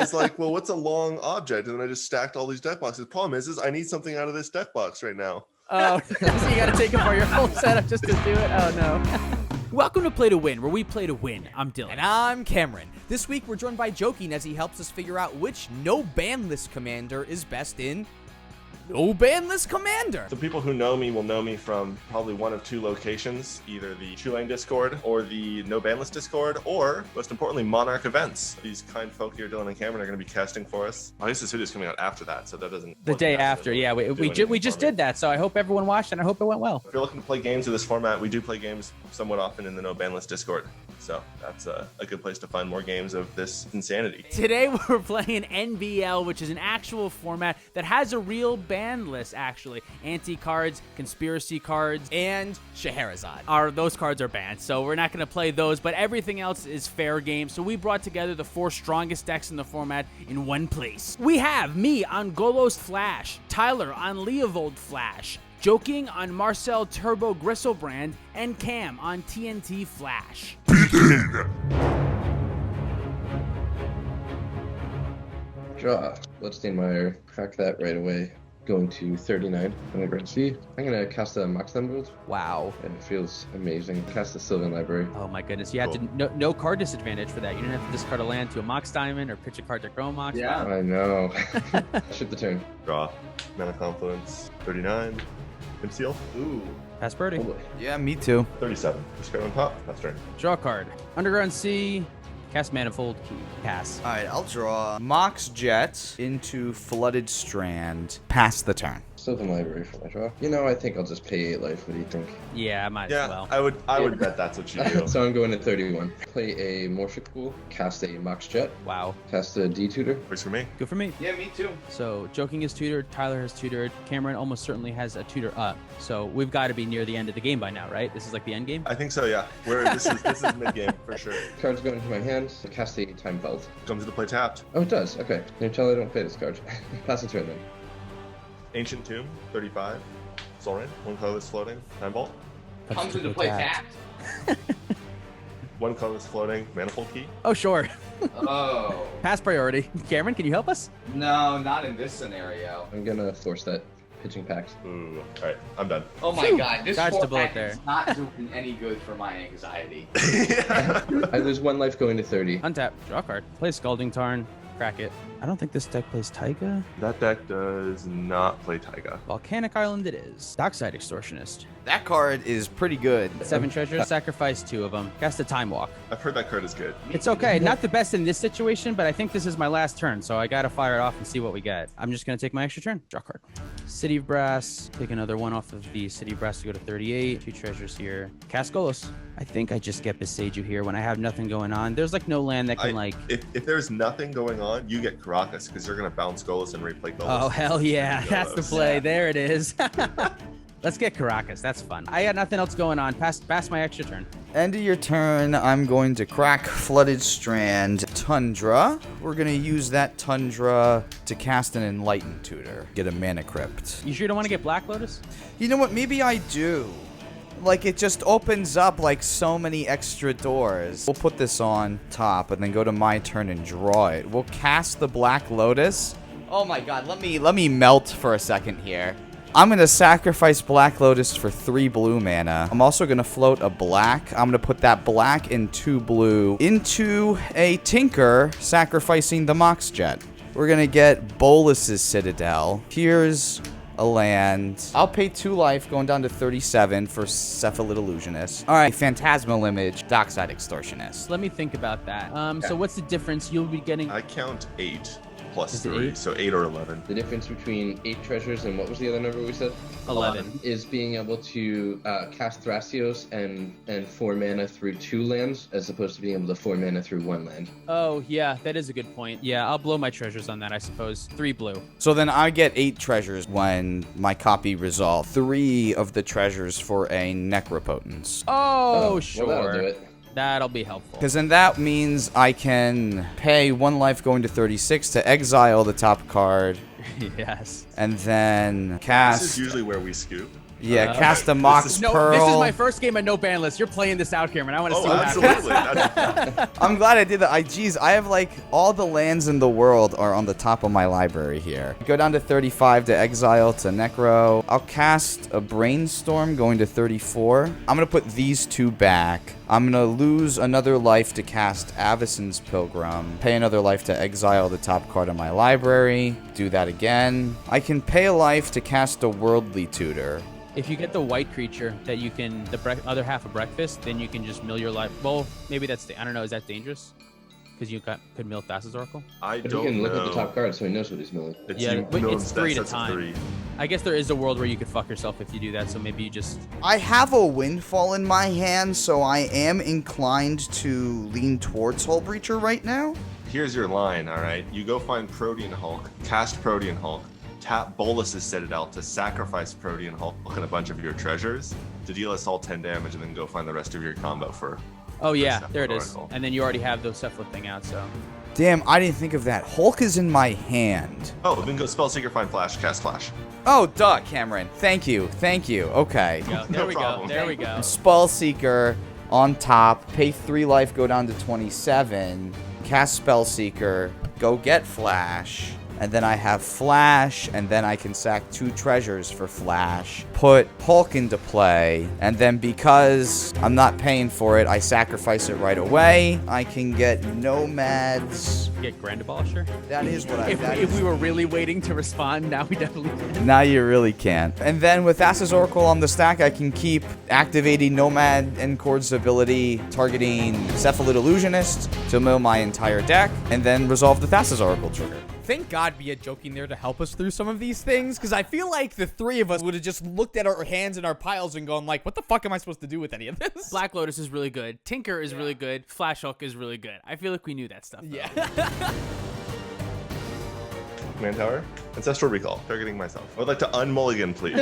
was like, well, what's a long object? And then I just stacked all these deck boxes. The problem is I need something out of this deck box right now. Oh, so you got to take apart your whole setup just to do it? Oh, no. Welcome to Play to Win, where we play to win. I'm Dylan. And I'm Cameron. This week, we're joined by Joking as he helps us figure out which no-ban list commander is best in no-ban list commander. The people who know me will know me from probably one of two locations, either the True Lane Discord or the No Ban List Discord, or, most importantly, Monarch events. These kind folk here, Dylan and Cameron, are going to be casting for us. I guess this video is coming out after that, so that doesn't... The day after, yeah. We just did that, so I hope everyone watched, and I hope it went well. If you're looking to play games of this format, we do play games somewhat often in the No Ban List Discord, so that's a good place to find more games of this insanity. Today we're playing NBL, which is an actual format that has a real ban list, actually. Anti-cards, conspiracy cards, And Scheherazade. those cards are banned, so we're not going to play those, but everything else is fair game. So we brought together the 4 strongest decks in the format in one place. We have me on Golos Flash, Tyler on Leovold Flash, Joking on Mairsil Turbo Gristlebrand, and Cam on TNT Flash. Draw. Bloodstainmire. Crack that right away. Going to 39. I'm gonna grab C. I'm gonna cast a Mox Emerald. Wow. And it feels amazing. Cast a Sylvan Library. Oh my goodness, you had to no card disadvantage for that. You didn't have to discard a land to a Mox Diamond or pitch a card to Chrome Mox. Yeah. I know. Ship the turn. Draw. Mana Confluence, 39. Mairsil, Ooh. Pass birdie. Oh boy. Yeah, me too. 37. Discard on top. That's turn. Draw card. Underground Sea. Cast Manifold. Pass. All right, I'll draw Mox Jet into Flooded Strand. Pass the turn. Sylvan Library for my draw. You know, I think I'll just pay 8 life. What do you think? Yeah, I might as well. I would bet that's what you do. So I'm going to 31. Play a Morphic Pool. Cast a Mox Jet. Wow. Cast a D-Tutor. Works for me. Good for me. Yeah, me too. So Joking is tutored, Tyler has tutored, Cameron almost certainly has a tutor up. So we've got to be near the end of the game by now, right? This is like the end game? I think so, yeah. This is mid game for sure. Cards go into my hand. Cast a Time Vault. Comes into play tapped. Oh, it does. Okay. Can you tell I don't play this card? Pass the turn then. Ancient Tomb, 35. Sorin, 1 colorless floating. Time Vault. Comes into play tapped. 1 colorless floating. Manifold Key. Oh, sure. Oh, Pass priority. Cameron, can you help us? no, not in this scenario. I'm gonna force that pitching pact. Ooh. Alright, I'm done. Oh my god, this Dodged a bullet format there. is not doing any good for my anxiety. I lose 1 life going to 30. Untap. Draw card. Play Scalding Tarn. Crack it. I don't think this deck plays Taiga. That deck does not play Taiga. Volcanic Island it is. Dockside Extortionist. That card is pretty good. 7 treasures, sacrifice 2 of them. Cast a Time Walk. I've heard that card is good. It's okay. Not the best in this situation, but I think this is my last turn, so I gotta fire it off and see what we get. I'm just gonna take my extra turn. Draw card. City of Brass. Take another one off of the City of Brass to go to 38. 2 treasures here. Cast Golos. I think I just get Beseiju here when I have nothing going on. There's like no land that can If there's nothing going on, you get Caracas because you're gonna bounce Golos and replay Golos. Oh, hell yeah. That's the Golos. play. There it is. Let's get Caracas. That's fun. I got nothing else going on. Pass my extra turn. End of your turn, I'm going to crack Flooded Strand Tundra. We're going to use that Tundra to cast an Enlightened Tutor. Get a Mana Crypt. You sure don't want to get Black Lotus? You know what? Maybe I do. Like, it just opens up, like, so many extra doors. We'll put this on top and then go to my turn and draw it. We'll cast the Black Lotus. Oh my god, let me melt for a second here. I'm going to sacrifice Black Lotus for 3 blue mana. I'm also going to float a black. I'm going to put that black and 2 blue into a Tinker, sacrificing the Mox Jet. We're going to get Bolus's Citadel. Here's a land. I'll pay 2 life, going down to 37 for Cephalid Illusionist. All right, Phantasmal Image, Dockside Extortionist. Let me think about that. So what's the difference? You'll be getting... I count 8 plus Is it 3, 8? so 8 or 11. The difference between 8 treasures and what was the other number we said? 11. Is being able to cast Thrasios and 4 mana through 2 lands, as opposed to being able to 4 mana through 1 land. Oh, yeah, that is a good point. Yeah, I'll blow my treasures on that, I suppose. 3 blue. So then I get 8 treasures when my copy resolve. 3 of the treasures for a Necropotence. Oh, Well, sure. that'll do it. That'll be helpful. Because then that means I can pay 1 life going to 36 to exile the top card Yes. and then This cast. is usually where we scoop. Yeah, cast a Mox No, Pearl. this is my first game of no ban list. You're playing this out, Cameron. I want to see Oh, what happens. absolutely. I'm glad I did that. Geez, I have like all the lands in the world are on the top of my library here. Go down to 35 to exile to Necro. I'll cast a Brainstorm going to 34. I'm going to put these two back. I'm going to lose another life to cast Avacyn's Pilgrim. Pay another life to exile the top card of my library. Do that again. I can pay a life to cast a Worldly Tutor. If you get the white creature that you can, the other half of breakfast, then you can just mill your life. Well, maybe that's, I don't know, is that dangerous? Because you could mill Thassa's Oracle? I But don't he can know. look at the top card so he knows what he's milling. Yeah, you but know it's 3 at a sets of time. 3. I guess there is a world where you could fuck yourself if you do that, so maybe you just... I have a Windfall in my hand, so I am inclined to lean towards Hull Breacher right now. Here's your line, all right? You go find Protean Hulk, cast Protean Hulk, tap Bolus's Citadel to sacrifice Protean Hulk and a bunch of your treasures to deal us all 10 damage, and then go find the rest of your combo for... Oh yeah, Cephalid there it is. Oracle. And then you already have the Cephalid thing out, so... Damn, I didn't think of that. Hulk is in my hand. Oh, then go Spellseeker, find Flash, cast Flash. Oh, duh, Cameron. Thank you. Thank you. Okay. There No we problem. go. There we go. Spellseeker on top. Pay 3 life, go down to 27. Cast Spellseeker. Go get Flash. And then I have Flash, and then I can sack 2 treasures for Flash. Put Hulk into play, and then because I'm not paying for it, I sacrifice it right away. I can get Nomads. Get Grand Abolisher. That is what I... that If is- we were really waiting to respond, now we definitely can. Now you really can. And then with Thassa's Oracle on the stack, I can keep activating Nomad and Chord's ability, targeting Cephalid Illusionist to mill my entire deck, and then resolve the Thassa's Oracle trigger. Thank God we had Joking there to help us through some of these things, because I feel like the 3 of us would have just looked at our hands and our piles and gone like, what the fuck am I supposed to do with any of this? Black Lotus is really good. Tinker is really good. Flash Hulk is really good. I feel like we knew that stuff. Though. Yeah. Command Tower, Ancestral Recall, targeting myself. I would like to unmulligan, please.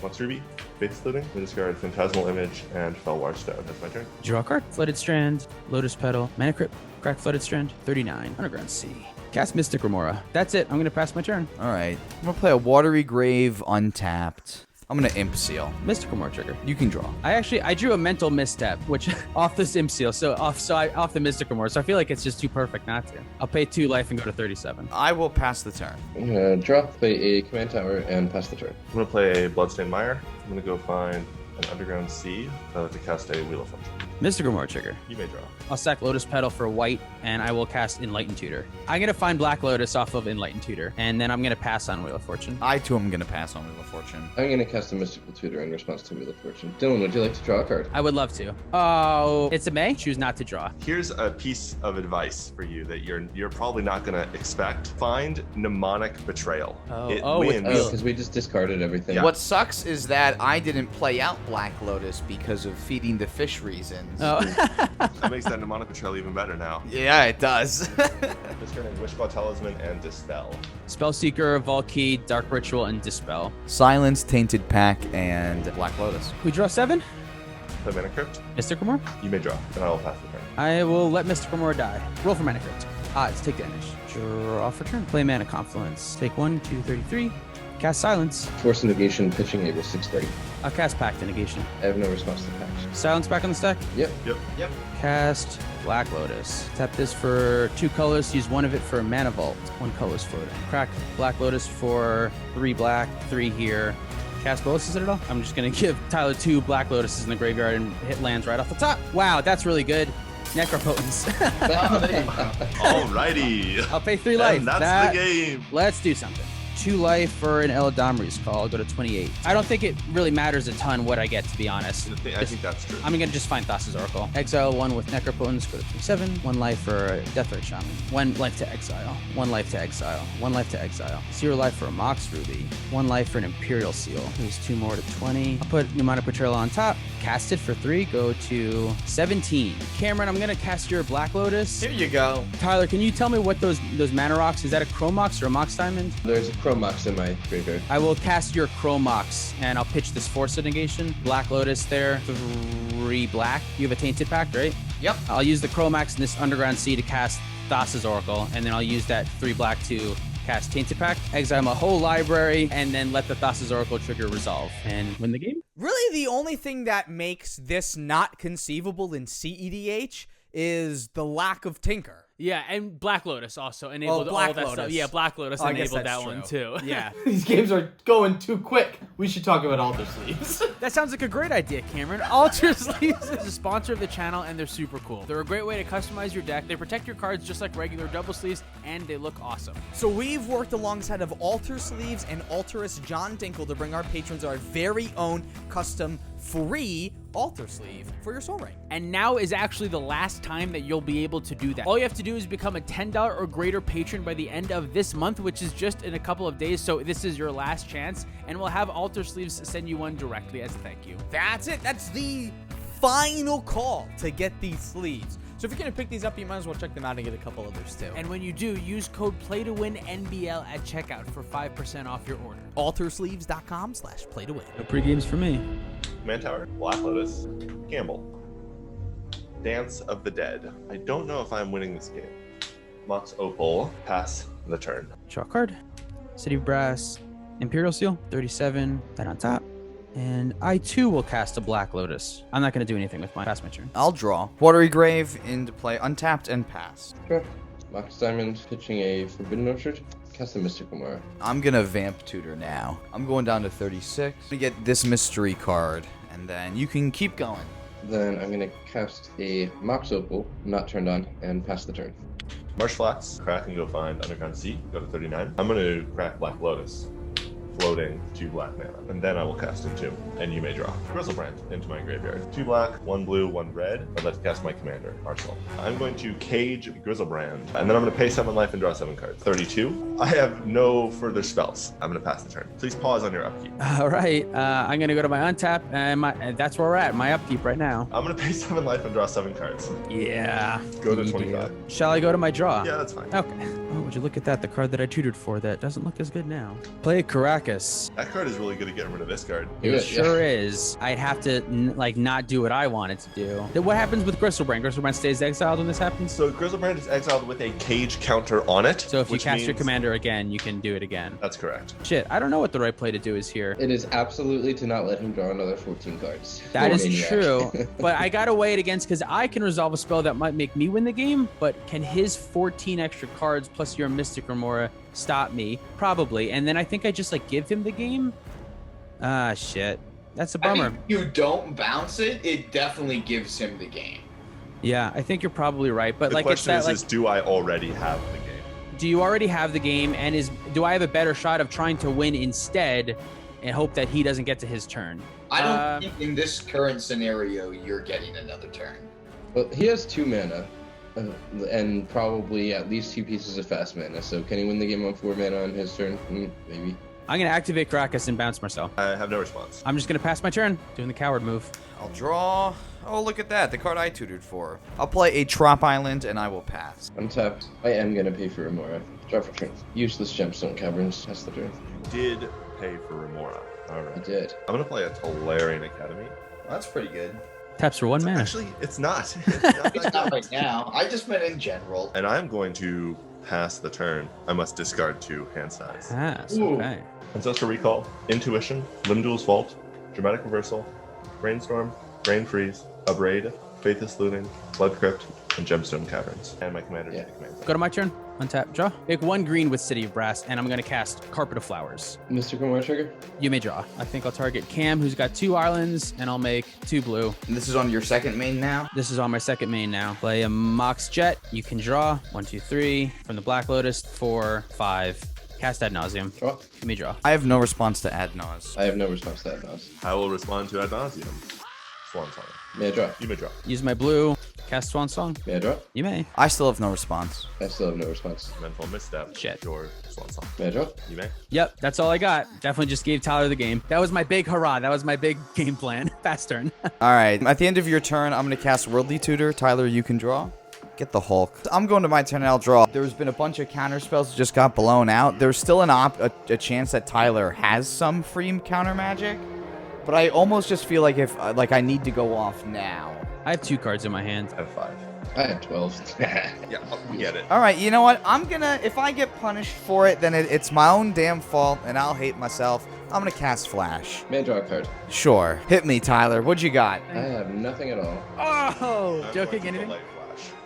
Monster Ruby, Faith Looting, discard Phantasmal Image, and Felwar Stone. That's my turn. Draw a card. Flooded Strand, Lotus Petal, Mana Crypt, Crack Flooded Strand, 39. Underground Sea. Cast Mystic Remora. That's it. I'm going to pass my turn. All right. I'm going to play a Watery Grave untapped. I'm going to Imp Seal. Mystic Remora trigger. You can draw. I drew a mental misstep, which off this Imp Seal, off the Mystic Remora, so I feel like it's just too perfect not to. I'll pay 2 life and go to 37. I will pass the turn. I'm gonna draw, play a command tower, and pass the turn. I'm going to play a Bloodstained Mire. I'm going to go find an Underground Sea. I'd like to cast a Wheel of Fortune. Mystic Remora trigger. You may draw. I'll sack Lotus Petal for white, and I will cast Enlightened Tutor. I'm going to find Black Lotus off of Enlightened Tutor, and then I'm going to pass on Wheel of Fortune. I, too, am going to pass on Wheel of Fortune. I'm gonna cast a Mystical Tutor in response to Wheel of Fortune. Dylan, would you like to draw a card? I would love to. Oh, it's a May. Choose not to draw. Here's a piece of advice for you that you're probably not going to expect. Find Mnemonic Betrayal. It with wins. Oh, because we just discarded everything. Yeah. What sucks is that I didn't play out Black Lotus because of feeding the fish reasons. Oh. That makes that Mnemonic Betrayal even better now. Yeah, it does. Discarding Wishclaw Talisman and Dispel. Spellseeker, Valky, Dark Ritual, and Dispel. Silence, Tainted Pack, and Black Lotus. We draw 7. Play Mana Crypt. Mystic Remora. You may draw, and I will pass the turn. I will let Mystic Remora die. Roll for Mana Crypt. It's take damage. Draw for turn. Play Mana Confluence. Take 1, 2, 33. Cast Silence. Force Negation, pitching able 630. I'll cast Pact Negation. I have no response to patch. Silence back on the stack. Yep. Yep. Cast Black Lotus. Tap this for 2 colors. Use 1 of it for a Mana Vault. 1 color's floating. Crack Black Lotus for 3 black, 3 here. Cast Bolus's Citadel. I'm just going to give Tyler 2 Black Lotuses in the graveyard and hit lands right off the top. Wow, that's really good. Necropotence. Alrighty. I'll pay 3 life. And that's the game. Let's do something. 2 life for an Eladamri's Call. I'll go to 28. I don't think it really matters a ton what I get, to be honest. I think that's true. I'm gonna just find Thassa's Oracle. Exile 1 with Necropotence, go to 27. 1 life for Deathrite Shaman. 1 life to exile. 1 life to exile. 1 life to exile. 0 life for a Mox Ruby. 1 life for an Imperial Seal. There's 2 more to 20. I'll put Mnemonic Betrayal on top. Cast it for 3. Go to 17. Cameron, I'm gonna cast your Black Lotus. Here you go. Tyler, can you tell me what those mana rocks? Is that a Chromox or a Mox Diamond? There's a Chromox in my graveyard. I will cast your Chromox, and I'll pitch this Force of Negation. Black Lotus there, 3 black. You have a Tainted Pact, right? Yep. I'll use the Chromax in this Underground Sea to cast Thassa's Oracle, and then I'll use that 3 black to cast Tainted Pact, exile my whole library, and then let the Thassa's Oracle trigger resolve and win the game. Really, the only thing that makes this not conceivable in CEDH is the lack of Tinker. Yeah, and Black Lotus also enabled Black all that stuff. Lotus. Yeah, Black Lotus I guess enabled that's that one true. too. Yeah. These games are going too quick. We should talk about Alter Sleeves. That sounds like a great idea, Cameron. Alter Sleeves is a sponsor of the channel, and they're super cool. They're a great way to customize your deck. They protect your cards just like regular double sleeves, and they look awesome. So we've worked alongside of Alter Sleeves and Alterist John Dinkle to bring our patrons our very own custom free Alter Sleeve for your Soul Ring. And now is actually the last time that you'll be able to do that. All you have to do is become a $10 or greater patron by the end of this month, which is just in a couple of days. So this is your last chance, and we'll have Alter Sleeves send you one directly as a thank you. That's it. That's the final call to get these sleeves. So if you're going to pick these up, you might as well check them out and get a couple others too. And when you do, use code PLAYTOWINNBL at checkout for 5% off your order. altersleeves.com/playtowin. No pre-games for me. Command Tower, Black Lotus, Gamble. Dance of the Dead. I don't know if I'm winning this game. Mox Opal, pass the turn. Draw a card. City of Brass, Imperial Seal, 37, that on top. And I too will cast a Black Lotus. I'm not going to do anything with mine. Pass my turn. I'll draw. Watery Grave into play, untapped and pass. Sure. Mox Diamond pitching a Forbidden Orchard. Cast a Mystical Mara. I'm gonna Vamp Tutor now. I'm going down to 36. I'm gonna get this mystery card, and then you can keep going. Then I'm gonna cast a Mox Opal, not turned on, and pass the turn. Marsh Flats, crack and go find Underground Sea, go to 39. I'm gonna crack Black Lotus, floating 2 black mana, and then I will cast into, and you may draw. Grizzlebrand into my graveyard. 2 black, 1 blue, 1 red. I'd like to cast my commander, Mairsil. I'm going to cage Grizzlebrand, and then I'm going to pay 7 life and draw 7 cards. 32. I have no further spells. I'm going to pass the turn. Please pause on your upkeep. All right. I'm going to go to my untap, and that's where we're at. My upkeep right now. I'm going to pay 7 life and draw 7 cards. Yeah. Go to you 25. do. Shall I go to my draw? Yeah, that's fine. Okay. Oh, would you look at that? The card that I tutored for that doesn't look as good now. Play Caracas. That card is really good at getting rid of this card. Do It it, sure is. I'd have to not do what I wanted to do. Then what happens with Gristlebrand? Gristlebrand stays exiled when this happens. So Grizzlebrand is exiled with a cage counter on it. So if you which cast your means- commander again, you can do it again. That's correct. Shit, I don't know what the right play to do is here. It is absolutely to not let him draw another 14 cards. That is Maniac. true, but I gotta weigh it against because I can resolve a spell that might make me win the game, but can his 14 extra cards plus your Mystic Remora stop me? Probably, and then I think I just give him the game. Ah, shit. That's a I bummer. think you don't bounce it, it definitely gives him the game. Yeah, I think you're probably right, but The it's question that is, do I already have the game? do you already have the game, and do I have a better shot of trying to win instead and hope that he doesn't get to his turn? I don't think in this current scenario you're getting another turn. Well, he has 2 mana, and probably at least 2 pieces of fast mana. So can he win the game on 4 mana on his turn? Maybe. I'm gonna activate Caracas and bounce Mairsil. I have no response. I'm just gonna pass my turn, doing the coward move. I'll draw. Oh, look at that. The card I tutored for. I'll play a Trop Island, and I will pass. Untapped. I am gonna pay for Remora. Draw for turn. Useless Gemstone Caverns. That's the turn. Did pay for Remora. All I right. did. I'm going to play a Tolarian Academy. That's pretty good. Taps for 1 mana. Actually, it's not. It's not It's that not good. right now. I just meant in general. And I'm going to pass the turn. I must discard 2 hand size. Pass. Ooh. Okay. Ancestral Recall, Intuition, Limduel's Vault, Dramatic Reversal, Brainstorm, Brain Freeze, Abrade, Faithless Looting, Blood Crypt, and Gemstone Caverns. And my commander Yeah. commands. Go to my turn. Untap. Draw. Make 1 green with City of Brass, and I'm gonna cast Carpet of Flowers. Mystical Mara trigger? You may draw. I think I'll target Cam, who's got 2 islands, and I'll make 2 blue. And this is on your second main now? This is on my second main now. Play a Mox Jet. You can draw 1, 2, 3 from the Black Lotus. 4, 5. Cast Ad Nauseam. Draw. You may draw. I have no response to Ad Naus. I have no response to that, Nas. I will respond to Ad Nauseam. Swan Song. May I draw? You may draw. Use my blue. Cast Swan Song. May I draw? You may. I still have no response. I still have no response. Mental Misstep. Shit. Your Swan Song. May I draw? You may. Yep, that's all I got. Definitely just gave Tyler the game. That was my big hurrah. That was my big game plan. Fast turn. All right. At the end of your turn, I'm going to cast Worldly Tutor. Tyler, you can draw. Get the Hulk. I'm going to my turn and I'll draw. There's been a bunch of counter spells that just got blown out. There's still a chance that Tyler has some free counter magic. But I almost just feel like if I need to go off now. I have 2 cards in my hand. I have 5. I had 12. Yeah, we get it. All right, you know what? If I get punished for it, then it's my own damn fault, and I'll hate myself. I'm gonna cast Flash. Man, draw a card. Sure. Hit me, Tyler. What'd you got? I have nothing at all. Oh, I'm joking, going to anything? delay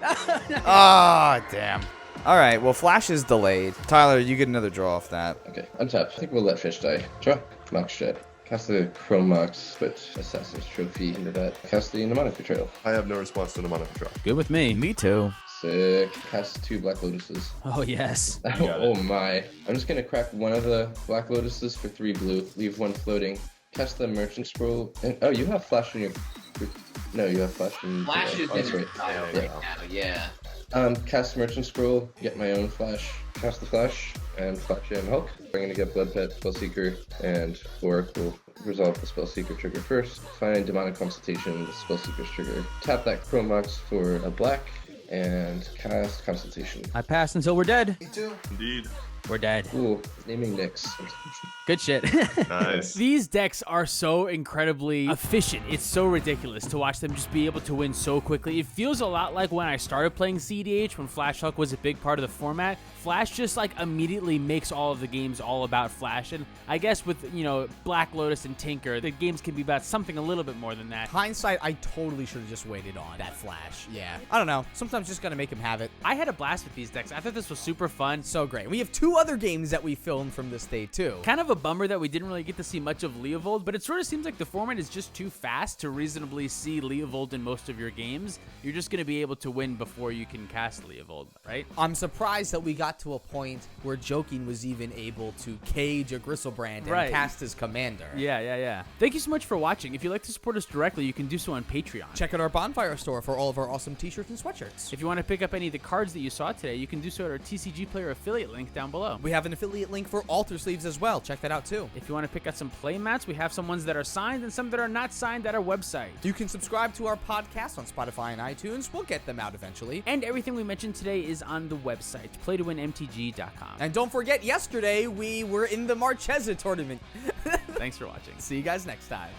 Flash. Ah, damn. All right, well, Flash is delayed. Tyler, you get another draw off that. Okay, untap. I think we'll let fish die. Draw. Mox Shed. Cast the Chrome Mox, put Assassin's Trophy into that. Cast the Mnemonic Betrayal. I have no response to Mnemonic Betrayal. Good with me. Me too. Sick. Cast 2 Black Lotuses. Oh, yes. got it. Oh my. I'm just gonna crack one of the Black Lotuses for 3 blue. Leave 1 floating. Cast the Merchant Scroll. And, oh, you have Flash in your... No, you have Flash in... Flash is oh, that's in right. his pile Yeah. right now, yeah. Cast Merchant Scroll, get my own Flash, cast the Flash, and Flash and Hulk. I'm gonna get Blood Pet, Spellseeker, and Floric will resolve the Spellseeker trigger first. Find Demonic Consultation, the Spellseeker's trigger. Tap that Chrome Box for a black, and cast Consultation. I pass until we're dead. Indeed. We're dead. Ooh, naming Nyx. Good shit. Nice. These decks are so incredibly efficient. It's so ridiculous to watch them just be able to win so quickly. It feels a lot like when I started playing CDH, when Flash Hulk was a big part of the format. Flash just like immediately makes all of the games all about Flash. And I guess with, you know, Black Lotus and Tinker, the games can be about something a little bit more than that. Hindsight, I totally should have just waited on that Flash. Yeah. I don't know. Sometimes just gotta make him have it. I had a blast with these decks. I thought this was super fun. So great. We have 2 other games that we filmed from this day, too. Kind of a bummer that we didn't really get to see much of Leovold, but it sort of seems like the format is just too fast to reasonably see Leovold in most of your games. You're just going to be able to win before you can cast Leovold, right? I'm surprised that we got to a point where Joking was even able to cage a Gristlebrand and cast his commander. Yeah. Thank you so much for watching. If you'd like to support us directly, you can do so on Patreon. Check out our Bonfire store for all of our awesome t-shirts and sweatshirts. If you want to pick up any of the cards that you saw today, you can do so at our TCG Player affiliate link down below. We have an affiliate link for Alter Sleeves as well. Check that out too. If you want to pick out some play mats, we have some ones that are signed and some that are not signed at our website. You can subscribe to our podcast on Spotify and iTunes. We'll get them out eventually. And everything we mentioned today is on the website, playtowinmtg.com. And don't forget, yesterday we were in the Marchesa tournament. Thanks for watching. See you guys next time.